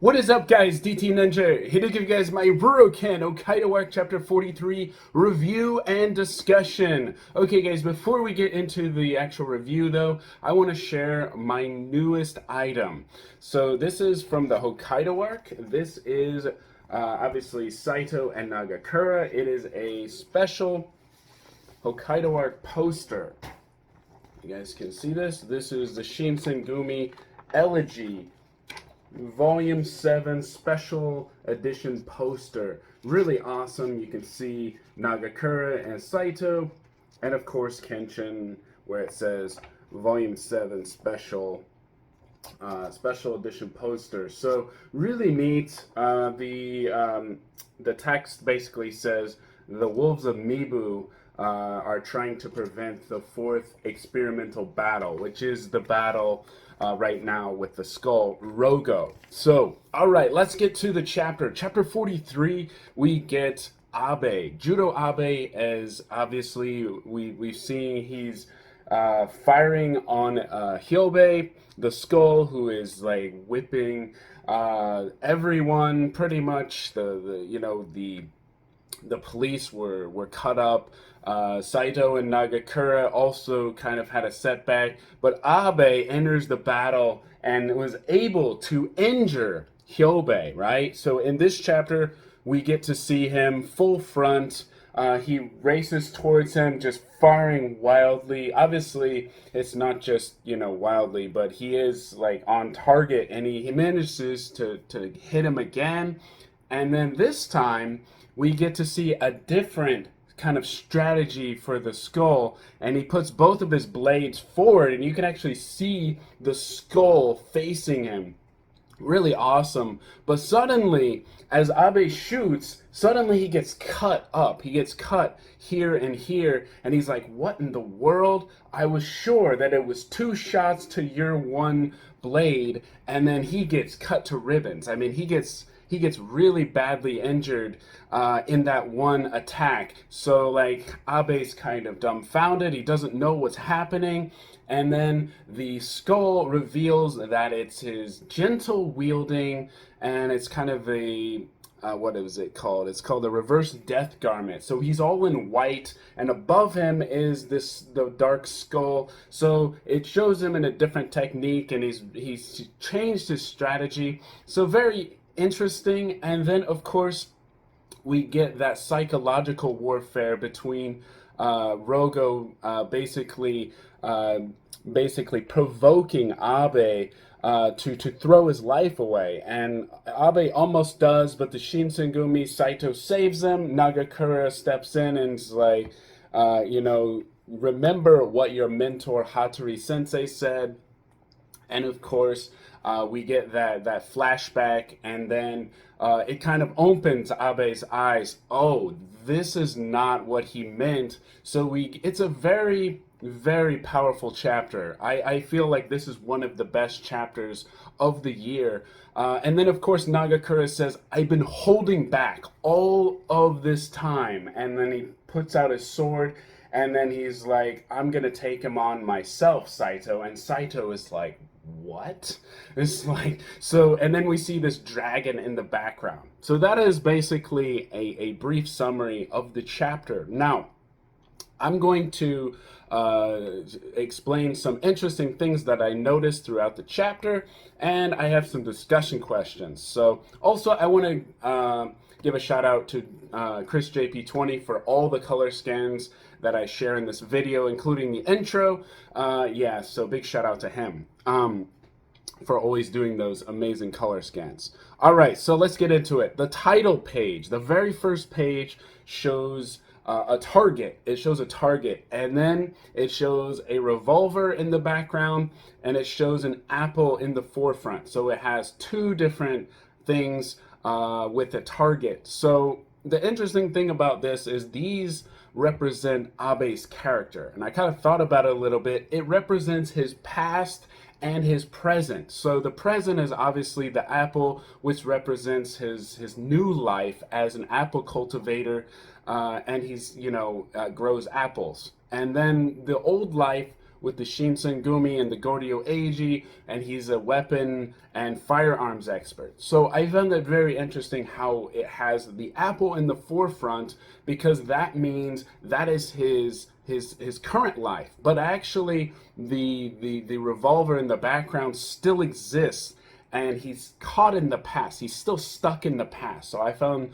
What is up, guys? DT Ninja here to give you guys my RuroKen Hokkaido Arc Chapter 43 review and discussion. Okay, guys, before we get into the actual review, though, I want to share my newest item. So this is from the Hokkaido Arc. This is obviously Saito and Nagakura. It is a special Hokkaido Arc poster. You guys can see this. This is the Shinsengumi Elegy Volume 7 Special Edition poster. Really awesome. You can see Nagakura and Saito, and of course Kenshin, where it says Volume 7 Special Edition poster. So really neat. The text basically says the Wolves of Mibu are trying to prevent the fourth experimental battle, which is the battle right now with the skull Rogo. So, all right, let's get to the chapter. Chapter 43, we get Abe. Judo Abe, as obviously we've seen, he's firing on Hyobe, the skull, who is like whipping everyone pretty much. The police were cut up. Saito and Nagakura also kind of had a setback, but Abe enters the battle and was able to injure Hyobe, right? So in this chapter, we get to see him full front. He races towards him, just firing wildly. Obviously, it's not just, wildly, but he is like on target, and he manages to hit him again. And then this time, we get to see a different kind of strategy for the skull, and he puts both of his blades forward, and you can actually see the skull facing him. Really awesome. But suddenly, as Abe shoots, suddenly he gets cut up. He gets cut here and here, and he's like, what in the world? I was sure that it was 2 shots to your 1 blade, and then he gets cut to ribbons. I mean, he gets really badly injured in that one attack. So like Abe's kind of dumbfounded. He doesn't know what's happening. And then the skull reveals that it's his gentle wielding, and it's kind of a what is it called? It's called the reverse death garment. So he's all in white, and above him is the dark skull. So it shows him in a different technique, and he's changed his strategy. So very interesting. And then of course we get that psychological warfare between Rogo basically provoking Abe to throw his life away, and Abe almost does, but the Shinsengumi Saito saves him. Nagakura steps in and is like, remember what your mentor Hattori Sensei said. And of course, we get that flashback, and then it kind of opens Abe's eyes. Oh, this is not what he meant. So it's a very, very powerful chapter. I feel like this is one of the best chapters of the year. And then, of course, Nagakura says, I've been holding back all of this time. And then he puts out his sword, and then he's like, I'm going to take him on myself, Saito. And Saito is like, what? It's like, so, and then we see this dragon in the background. So that is basically a brief summary of the chapter. Now, I'm going to explain some interesting things that I noticed throughout the chapter, and I have some discussion questions. So also I want to give a shout out to Chris JP20 for all the color scans that I share in this video, including the intro. Yeah, so big shout out to him for always doing those amazing color scans. All right, so let's get into it. The title page, the very first page, shows a target. It shows a target, and then it shows a revolver in the background, and it shows an apple in the forefront. So it has 2 different things with a target. So the interesting thing about this is these represent Abe's character, and I kind of thought about it a little bit. It represents his past and his present. So the present is obviously the apple, which represents his new life as an apple cultivator, and he's grows apples. And then the old life with the Shinsengumi and the Goryo Eiji, and he's a weapon and firearms expert. So I found that very interesting how it has the apple in the forefront, because that means that is his current life. But actually the revolver in the background still exists, and he's caught in the past. He's still stuck in the past. So I found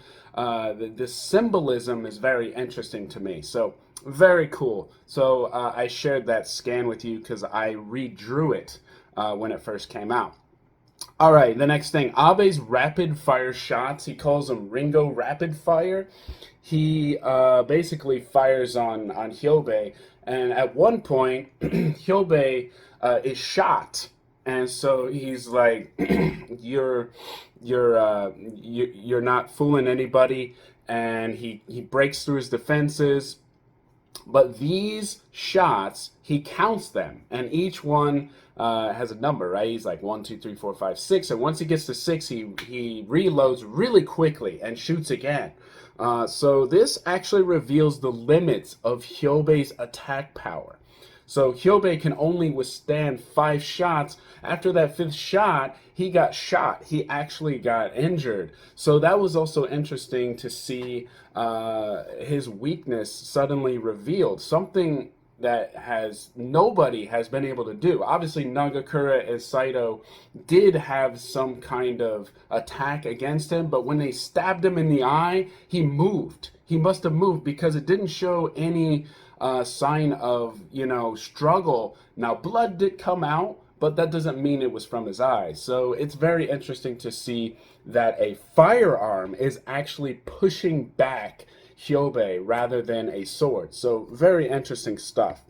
this symbolism is very interesting to me. So very cool. So I shared that scan with you because I redrew it when it first came out. All right, the next thing, Abe's rapid fire shots. He calls them Ringo rapid fire. He basically fires on Hyobe, and at one point, Hyobe is shot, and so he's like, you're not fooling anybody," and he breaks through his defenses. But these shots, he counts them, and each one has a number, right? He's like 1, 2, 3, 4, 5, 6, and once he gets to 6, he reloads really quickly and shoots again. So this actually reveals the limits of Hyobe's attack power. So Hyobe can only withstand 5 shots. After that 5th shot, he got shot. He actually got injured. So that was also interesting to see his weakness suddenly revealed. Something that nobody has been able to do. Obviously, Nagakura and Saito did have some kind of attack against him, but when they stabbed him in the eye, he moved. He must have moved because it didn't show any sign of, struggle. Now, blood did come out, but that doesn't mean it was from his eyes. So it's very interesting to see that a firearm is actually pushing back Hyobe rather than a sword. So very interesting stuff.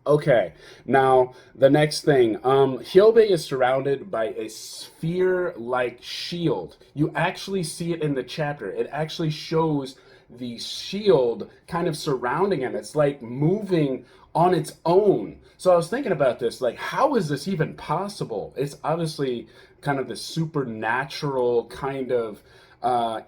Okay, now the next thing, Hyobe is surrounded by a sphere-like shield. You actually see it in the chapter. It actually shows the shield kind of surrounding him. It's like moving on its own. So I was thinking about this, like, how is this even possible? It's obviously kind of the supernatural kind of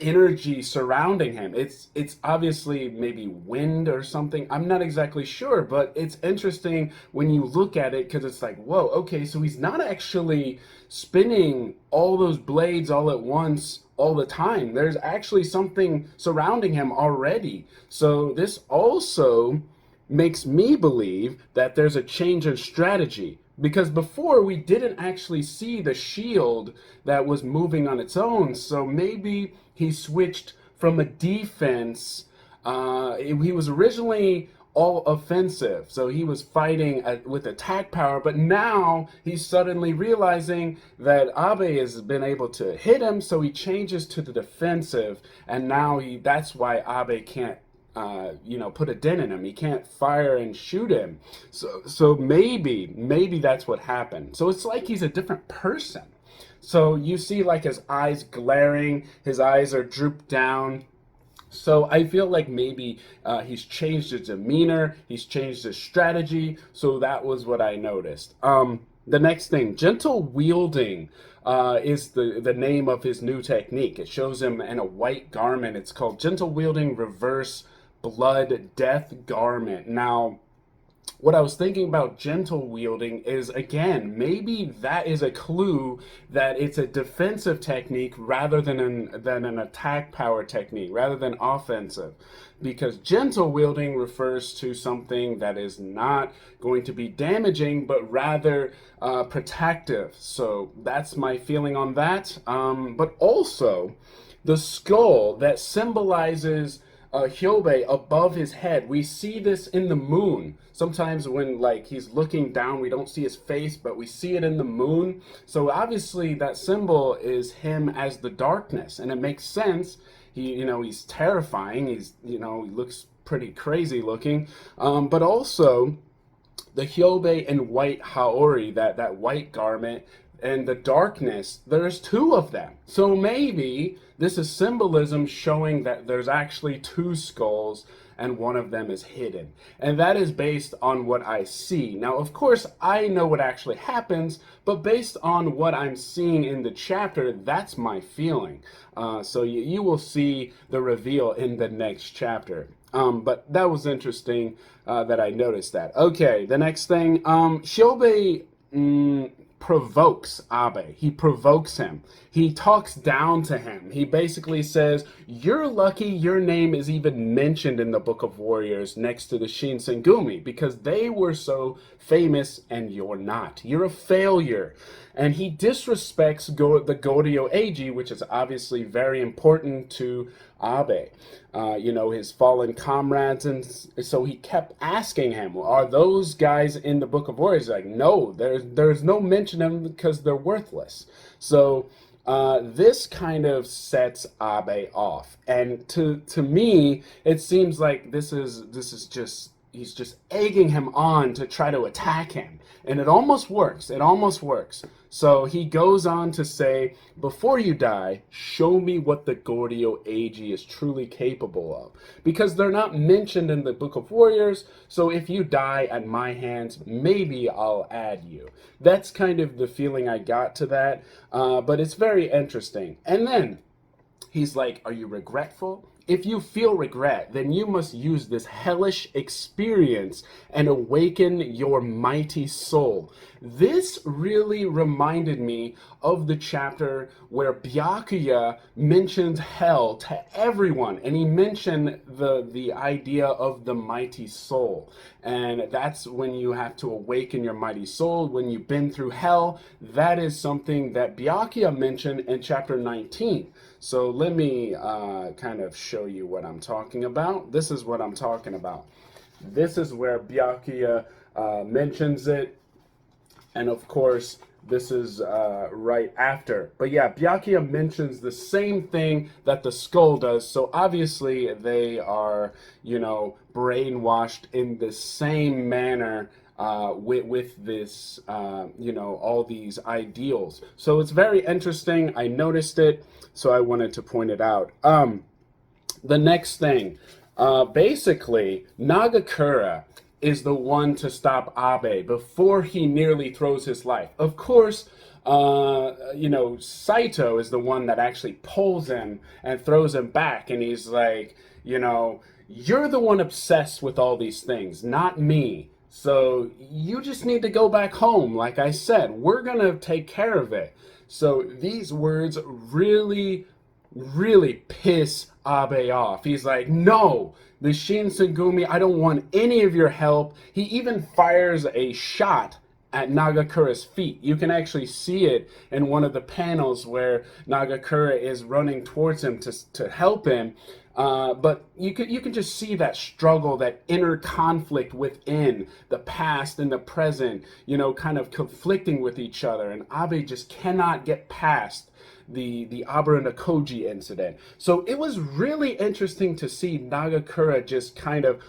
energy surrounding him. It's obviously maybe wind or something. I'm not exactly sure, but it's interesting when you look at it, because it's like, whoa, okay, so he's not actually spinning all those blades all at once all the time. There's actually something surrounding him already. So this also makes me believe that there's a change in strategy, because before we didn't actually see the shield that was moving on its own. So maybe he switched from a defense. He was originally all offensive, so he was fighting with attack power, but now he's suddenly realizing that Abe has been able to hit him, so he changes to the defensive, and now that's why Abe can't put a dent in him. He can't fire and shoot him. So maybe that's what happened. So it's like he's a different person. So you see like his eyes glaring, his eyes are drooped down. So I feel like maybe he's changed his demeanor, he's changed his strategy. So that was what I noticed. The next thing, gentle wielding is the name of his new technique. It shows him in a white garment. It's called Gentle Wielding Reverse Blood Death Garment. Now, what I was thinking about gentle wielding is, again, maybe that is a clue that it's a defensive technique rather than an attack power technique, rather than offensive. Because gentle wielding refers to something that is not going to be damaging, but rather protective. So that's my feeling on that. But also, the skull that symbolizes Hyobe above his head. We see this in the moon. Sometimes when like he's looking down, we don't see his face, but we see it in the moon. So obviously that symbol is him as the darkness, and it makes sense. He's terrifying. He looks pretty crazy looking. But also the Hyobe in white haori, that white garment, and the darkness, there's 2 of them. So maybe this is symbolism showing that there's actually 2 skulls and one of them is hidden. And that is based on what I see. Now, of course, I know what actually happens, but based on what I'm seeing in the chapter, that's my feeling. So you will see the reveal in the next chapter. But that was interesting that I noticed that. Okay, the next thing, Shobe provokes Abe. He provokes him. He talks down to him. He basically says, "You're lucky your name is even mentioned in the Book of Warriors next to the Shinsengumi because they were so famous and you're not. You're a failure." And he disrespects the Goryo Eiji, which is obviously very important to Abe, his fallen comrades. And so he kept asking him, are those guys in the Book of Warriors? Like, no, there's no mention of them because they're worthless. So this kind of sets Abe off. And to me, it seems like this is just, he's just egging him on to try to attack him. And it almost works. It almost works. So he goes on to say, before you die, show me what the Goryo Eiji is truly capable of. Because they're not mentioned in the Book of Warriors, so if you die at my hands, maybe I'll add you. That's kind of the feeling I got to that, but it's very interesting. And then he's like, are you regretful? If you feel regret, then you must use this hellish experience and awaken your mighty soul. This really reminded me of the chapter where Byakuya mentioned hell to everyone, and he mentioned the idea of the mighty soul. And that's when you have to awaken your mighty soul, when you've been through hell. That is something that Byakuya mentioned in chapter 19. So let me kind of show you what I'm talking about. This is what I'm talking about. This is where Byakuya mentions it. And of course, this is right after. But yeah, Byakuya mentions the same thing that the skull does. So obviously they are, brainwashed in the same manner with this, all these ideals. So it's very interesting. I noticed it, so I wanted to point it out. The next thing, basically, Nagakura is the one to stop Abe before he nearly throws his life. Of course, Saito is the one that actually pulls him and throws him back, and he's like, you're the one obsessed with all these things, not me. So you just need to go back home. Like I said, we're going to take care of it. So these words really, really piss Abe off. He's like, no, the Shinsengumi, I don't want any of your help. He even fires a shot at Nagakura's feet. You can actually see it in one of the panels where Nagakura is running towards him to help him. But you can just see that struggle, that inner conflict within the past and the present, kind of conflicting with each other. And Abe just cannot get past the Abura no Koji incident. So it was really interesting to see Nagakura just kind of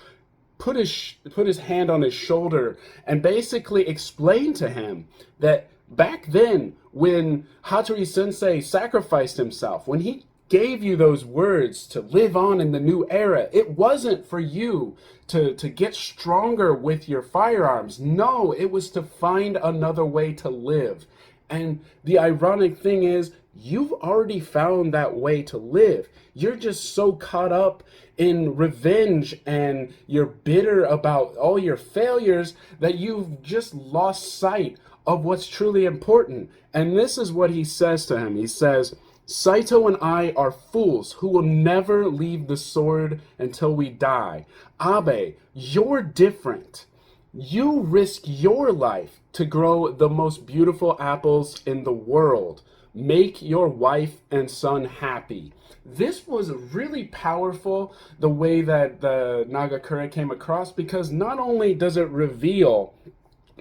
put his hand on his shoulder and basically explain to him that back then when Hattori Sensei sacrificed himself, when he gave you those words to live on in the new era, it wasn't for you to get stronger with your firearms. No, it was to find another way to live. And the ironic thing is, you've already found that way to live. You're just so caught up in revenge and you're bitter about all your failures that you've just lost sight of what's truly important. And this is what he says to him. He says, Saito and I are fools who will never leave the sword until we die. Abe, you're different. You risk your life to grow the most beautiful apples in the world. Make your wife and son happy. This was really powerful, the way that the Nagakura came across, because not only does it reveal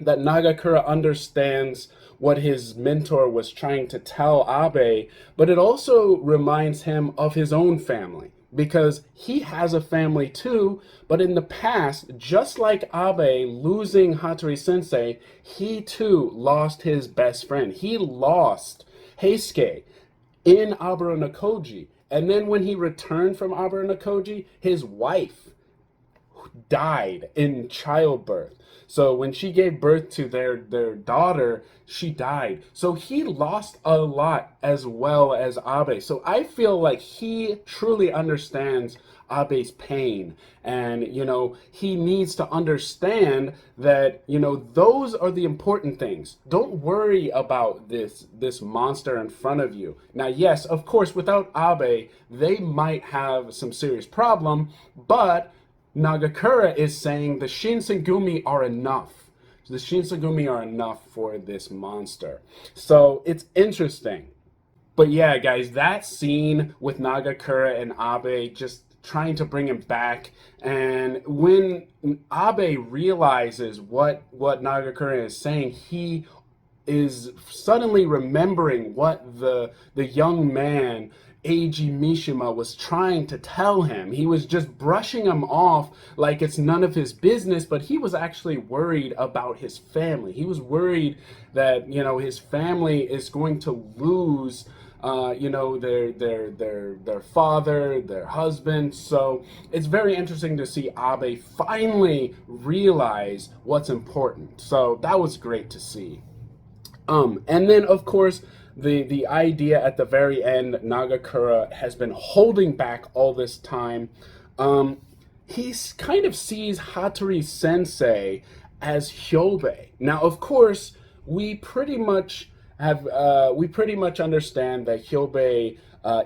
that Nagakura understands what his mentor was trying to tell Abe, but it also reminds him of his own family, because he has a family too. But in the past, just like Abe losing Hattori Sensei, he too lost his best friend. He lost Heisuke in Abura no Koji. And then when he returned from Abura no Koji, his wife died in childbirth. So when she gave birth to their daughter, she died. So he lost a lot as well as Abe. So I feel like he truly understands Abe's pain. And, he needs to understand that, those are the important things. Don't worry about this monster in front of you. Now, yes, of course, without Abe, they might have some serious problem, but Nagakura is saying the Shinsengumi are enough. The Shinsengumi are enough for this monster. So it's interesting. But yeah, guys, that scene with Nagakura and Abe just trying to bring him back, and when Abe realizes what Nagakura is saying, he is suddenly remembering what the young man Eiji Mishima was trying to tell him. He was just brushing him off like it's none of his business, but he was actually worried about his family. He was worried that, his family is going to lose their father, their husband. So it's very interesting to see Abe finally realize what's important. So that was great to see. And then, of course, the idea at the very end, Nagakura has been holding back all this time. He kind of sees Hattori Sensei as Hyobe. Now, of course, we pretty much understand that Hyobe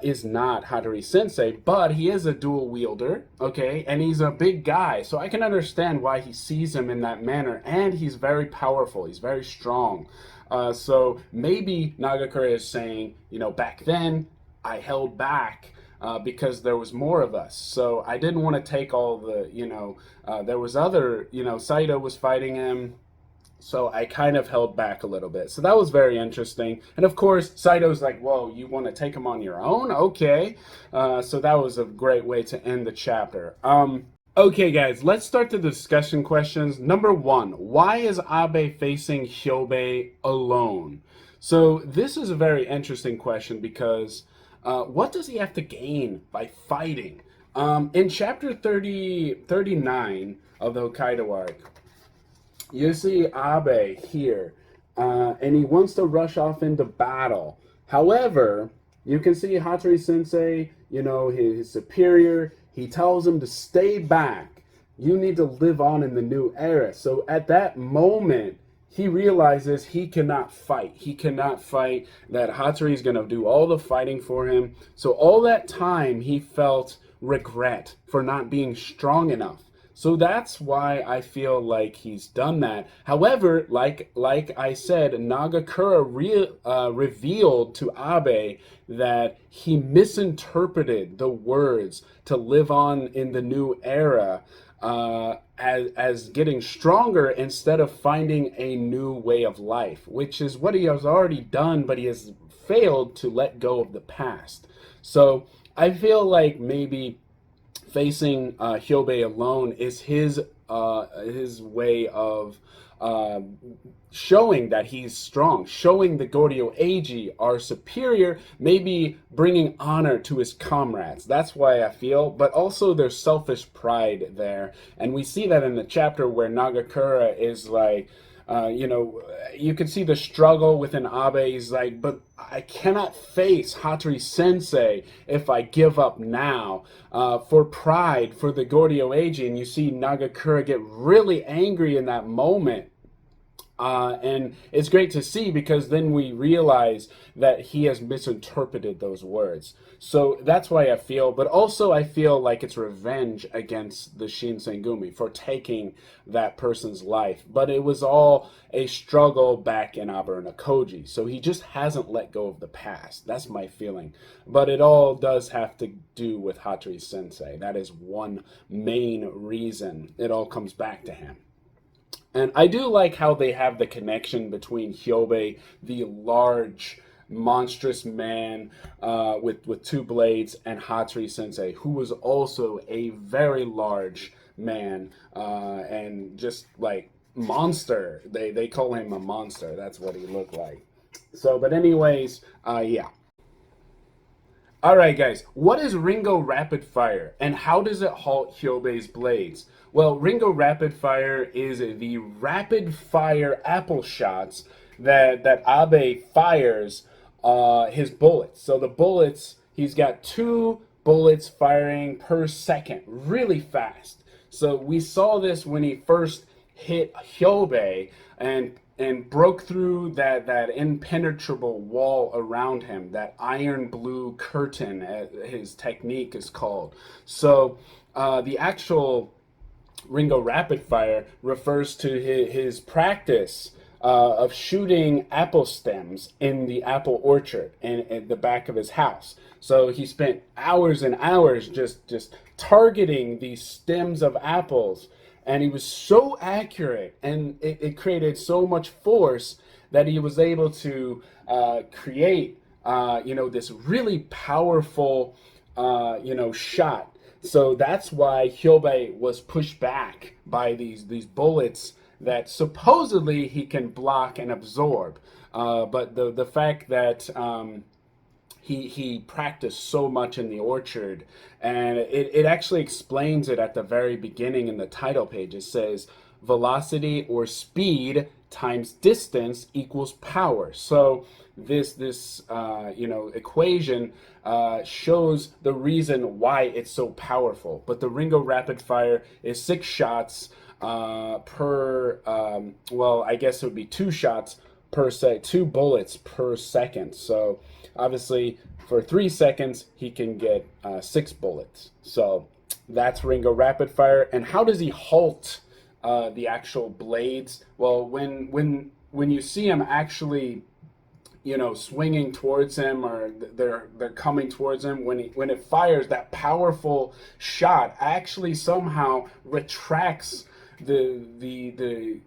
is not Hattori Sensei, but he is a dual wielder, okay, and he's a big guy, so I can understand why he sees him in that manner, and he's very powerful, he's very strong. So maybe Nagakura is saying, back then I held back because there was more of us. So I didn't want to take all the, there was other, Saito was fighting him. So I kind of held back a little bit. So that was very interesting. And of course, Saito's like, whoa, you want to take him on your own? Okay. So that was a great way to end the chapter. Okay, guys, let's start the discussion questions. Number 1, why is Abe facing Hyobe alone? So this is a very interesting question because what does he have to gain by fighting? In chapter 39 of the Hokkaido arc, you see Abe here, and he wants to rush off into battle. However, you can see Hattori Sensei, his superior, he tells him to stay back. You need to live on in the new era. So at that moment, he realizes he cannot fight. He cannot fight, that Hattori is going to do all the fighting for him. So all that time, he felt regret for not being strong enough. So that's why I feel like he's done that. However, like I said, Nagakura revealed to Abe that he misinterpreted the words to live on in the new era as getting stronger instead of finding a new way of life, which is what he has already done, but he has failed to let go of the past. So I feel like maybe facing Hyobe alone is his way of showing that he's strong, showing the Goryo Eiji are superior, maybe bringing honor to his comrades. That's why I feel, but also there's selfish pride there. And we see that in the chapter where Nagakura is like, you can see the struggle within Abe. He's like, but I cannot face Hattori Sensei if I give up now. For pride, for the Goryo Eiji. And you see Nagakura get really angry in that moment. And it's great to see because then we realize that he has misinterpreted those words. So that's why I feel, but also I feel like it's revenge against the Shinsengumi for taking that person's life. But it was all a struggle back in Aburnakoji. So he just hasn't let go of the past. That's my feeling. But it all does have to do with Hattori Sensei. That is one main reason it all comes back to him. And I do like how they have the connection between Hyobe, the large, monstrous man with two blades, and Hattori Sensei, who was also a very large man and just like monster. They call him a monster. That's what he looked like. So, but anyways, yeah. Alright guys, what is Ringo Rapid Fire and how does it halt Hyobe's blades? Well, Ringo Rapid Fire is the rapid fire apple shots that Abe fires his bullets. So the bullets, he's got two bullets firing per second, really fast. So we saw this when he first hit Hyobei and broke through that impenetrable wall around him, that iron blue curtain, as his technique is called. So the actual Ringo Rapid Fire refers to his practice of shooting apple stems in the apple orchard in the back of his house. So he spent hours and hours just targeting these stems of apples, and he was so accurate, and it created so much force that he was able to create this really powerful shot. So that's why Hyobei was pushed back by these bullets that supposedly he can block and absorb. But the fact that he practiced so much in the orchard, and it actually explains it at the very beginning in the title page. It says velocity or speed times distance equals power. So this equation shows the reason why it's so powerful. But the Ringo Rapid Fire is 6 shots per I guess it would be 2 shots per 2 bullets per second. So obviously for 3 seconds he can get 6 bullets. So that's Ringo Rapid Fire. And how does he halt the actual blades? Well, when you see him actually swinging towards him, or they're coming towards him, when it fires, that powerful shot actually somehow retracts the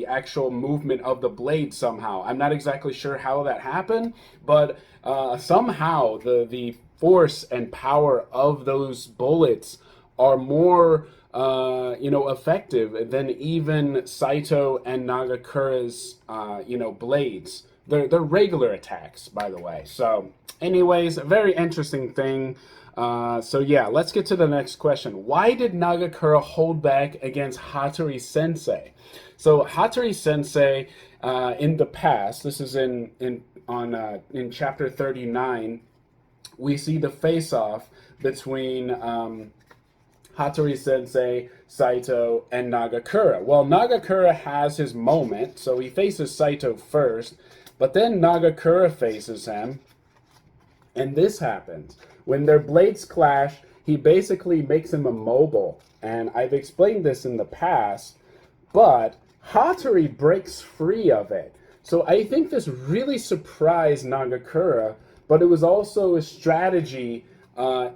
actual movement of the blade somehow. I'm not exactly sure how that happened, but somehow the force and power of those bullets are more effective than even Saito and Nagakura's blades. They're regular attacks, by the way. So anyways, a very interesting thing. So yeah, let's get to the next question. Why did Nagakura hold back against Hattori Sensei? So Hattori Sensei, in the past, this is in chapter 39, we see the face-off between Hattori Sensei, Saito, and Nagakura. Well, Nagakura has his moment, so he faces Saito first, but then Nagakura faces him, and this happens. When their blades clash, he basically makes him immobile. And I've explained this in the past, but Hattori breaks free of it. So I think this really surprised Nagakura, but it was also a strategy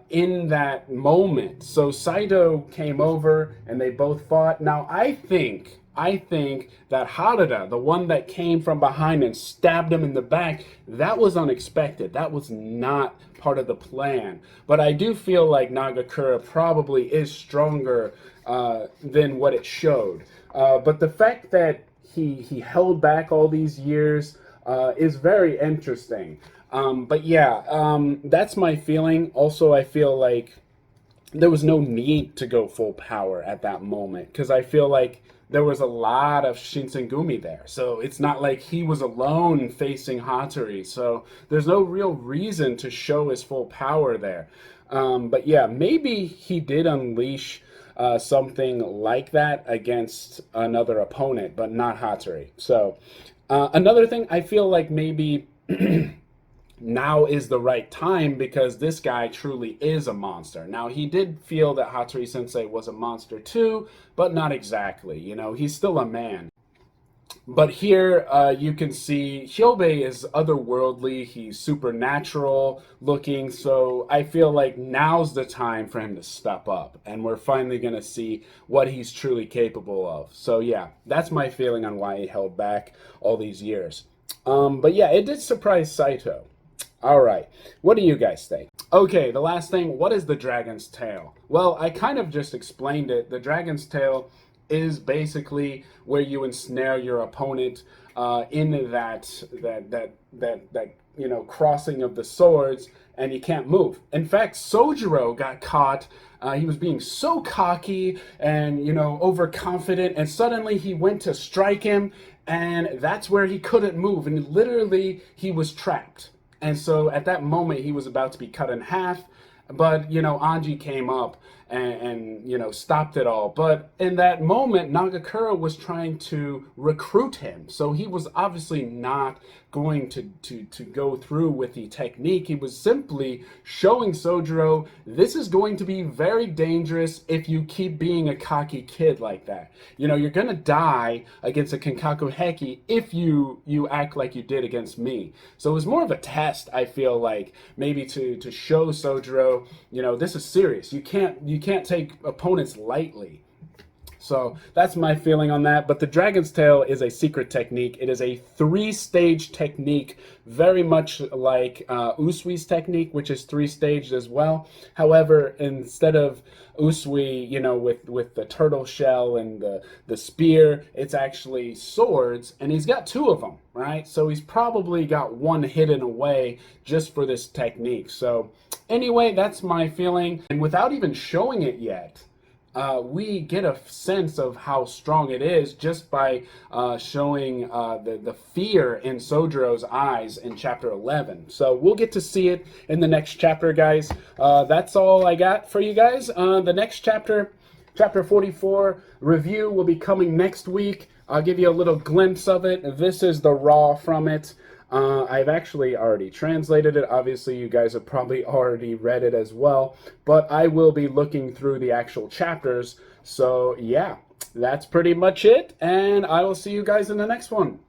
in that moment. So Saito came over and they both fought. Now I think that Harada, the one that came from behind and stabbed him in the back, that was unexpected. That was not part of the plan. But I do feel like Nagakura probably is stronger than what it showed. But the fact that he held back all these years is very interesting. But yeah, that's my feeling. Also, I feel like there was no need to go full power at that moment, because I feel like there was a lot of Shinsengumi there. So it's not like he was alone facing Hattori. So there's no real reason to show his full power there. But yeah, maybe he did unleash something like that against another opponent, but not Hattori. So another thing, I feel like maybe now is the right time, because this guy truly is a monster. Now, he did feel that Hattori Sensei was a monster too, but not exactly. He's still a man. But here you can see Hyobei is otherworldly. He's supernatural looking. So I feel like now's the time for him to step up. And we're finally going to see what he's truly capable of. So yeah, that's my feeling on why he held back all these years. But yeah, it did surprise Saito. All right, what do you guys think? Okay, the last thing, what is the dragon's tail? Well, I kind of just explained it. The dragon's tail is basically where you ensnare your opponent in that crossing of the swords, and he can't move. In fact, Sojiro got caught. He was being so cocky and overconfident, and suddenly he went to strike him, and that's where he couldn't move, and literally he was trapped. And so at that moment, he was about to be cut in half, but you know, Anji came up and you know, stopped it all. But in that moment, Nagakura was trying to recruit him, so he was obviously not going to go through with the technique. He was simply showing Sojiro, this is going to be very dangerous if you keep being a cocky kid like that. You know, you're gonna die against a Kenkaku Heki if you act like you did against me. So it was more of a test, I feel like, maybe to show Sojiro, you know, this is serious. You can't take opponents lightly. So that's my feeling on that. But the Dragon's Tail is a secret technique. It is a 3-stage technique, very much like Usui's technique, which is 3-staged as well. However, instead of Usui, you know, with the turtle shell and the spear, it's actually swords, and he's got 2 of them, right? So he's probably got 1 hidden away just for this technique. So anyway, that's my feeling. And without even showing it yet, we get a sense of how strong it is just by showing the fear in Sojiro's eyes in chapter 11. So we'll get to see it in the next chapter, guys. That's all I got for you guys. The next chapter, chapter 44 review, will be coming next week. I'll give you a little glimpse of it. This is the raw from it. I've actually already translated it. Obviously, you guys have probably already read it as well. But I will be looking through the actual chapters. So, yeah, that's pretty much it. And I will see you guys in the next one.